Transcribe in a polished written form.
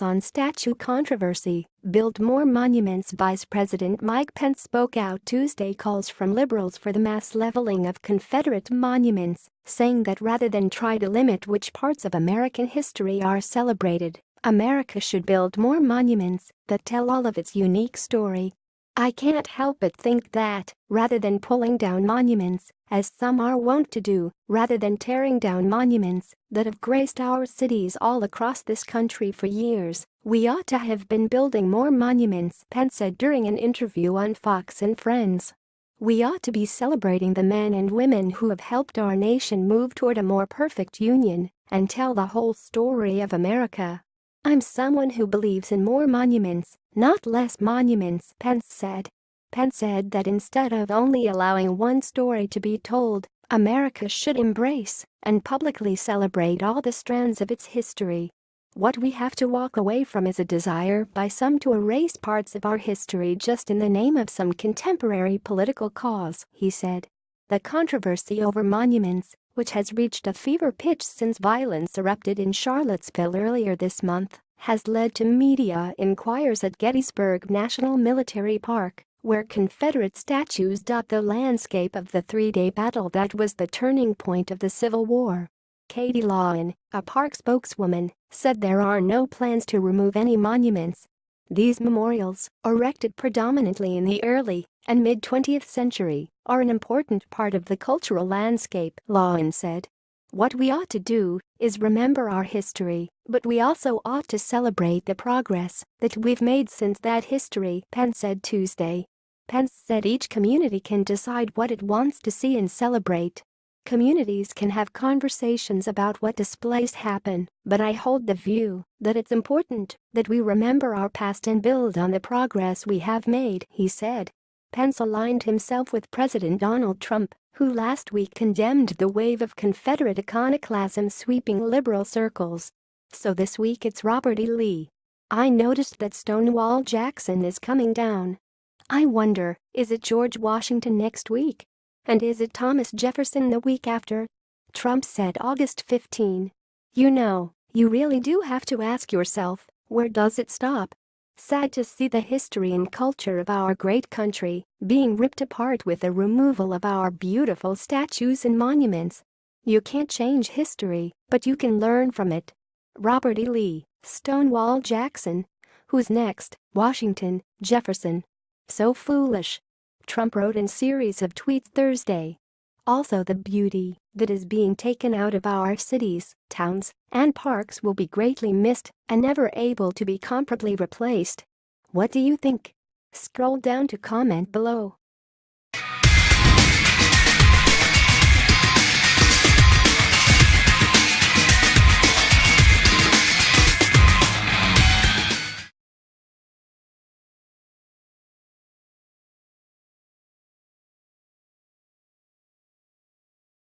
focus on statue controversy, build more monuments. Vice President Mike Pence spoke out Tuesday calls from liberals for the mass leveling of Confederate monuments, saying that rather than try to limit which parts of American history are celebrated, America should build more monuments that tell all of its unique story. "I can't help but think that, rather than pulling down monuments, as some are wont to do, rather than tearing down monuments that have graced our cities all across this country for years, we ought to have been building more monuments," Pence said during an interview on Fox and Friends. "We ought to be celebrating the men and women who have helped our nation move toward a more perfect union and tell the whole story of America. I'm someone who believes in more monuments, not less monuments," Pence said. Pence said that instead of only allowing one story to be told, America should embrace and publicly celebrate all the strands of its history. "What we have to walk away from is a desire by some to erase parts of our history just in the name of some contemporary political cause," he said. The controversy over monuments, which has reached a fever pitch since violence erupted in Charlottesville earlier this month, has led to media inquiries at Gettysburg National Military Park, where Confederate statues dot the landscape of the three-day battle that was the turning point of the Civil War. Katie Lawin, a park spokeswoman, said there are no plans to remove any monuments. "These memorials, erected predominantly in the early and mid-20th century, are an important part of the cultural landscape," Lawin said. "What we ought to do is remember our history, but we also ought to celebrate the progress that we've made since that history," Pence said Tuesday. Pence said each community can decide what it wants to see and celebrate. "Communities can have conversations about what displays happen, but I hold the view that it's important that we remember our past and build on the progress we have made," he said. Pence aligned himself with President Donald Trump, who last week condemned the wave of Confederate iconoclasm sweeping liberal circles. "So this week it's Robert E. Lee. I noticed that Stonewall Jackson is coming down. I wonder, is it George Washington next week? And is it Thomas Jefferson the week after?" Trump said August 15. "You know, you really do have to ask yourself, where does it stop? Sad to see the history and culture of our great country being ripped apart with the removal of our beautiful statues and monuments. You can't change history, but you can learn from it." Robert E. Lee, Stonewall Jackson. Who's next? Washington, Jefferson. "So foolish," Trump wrote in series of tweets Thursday. "Also, the beauty that is being taken out of our cities, towns, and parks will be greatly missed and never able to be comparably replaced. What do you think? Scroll down to comment below."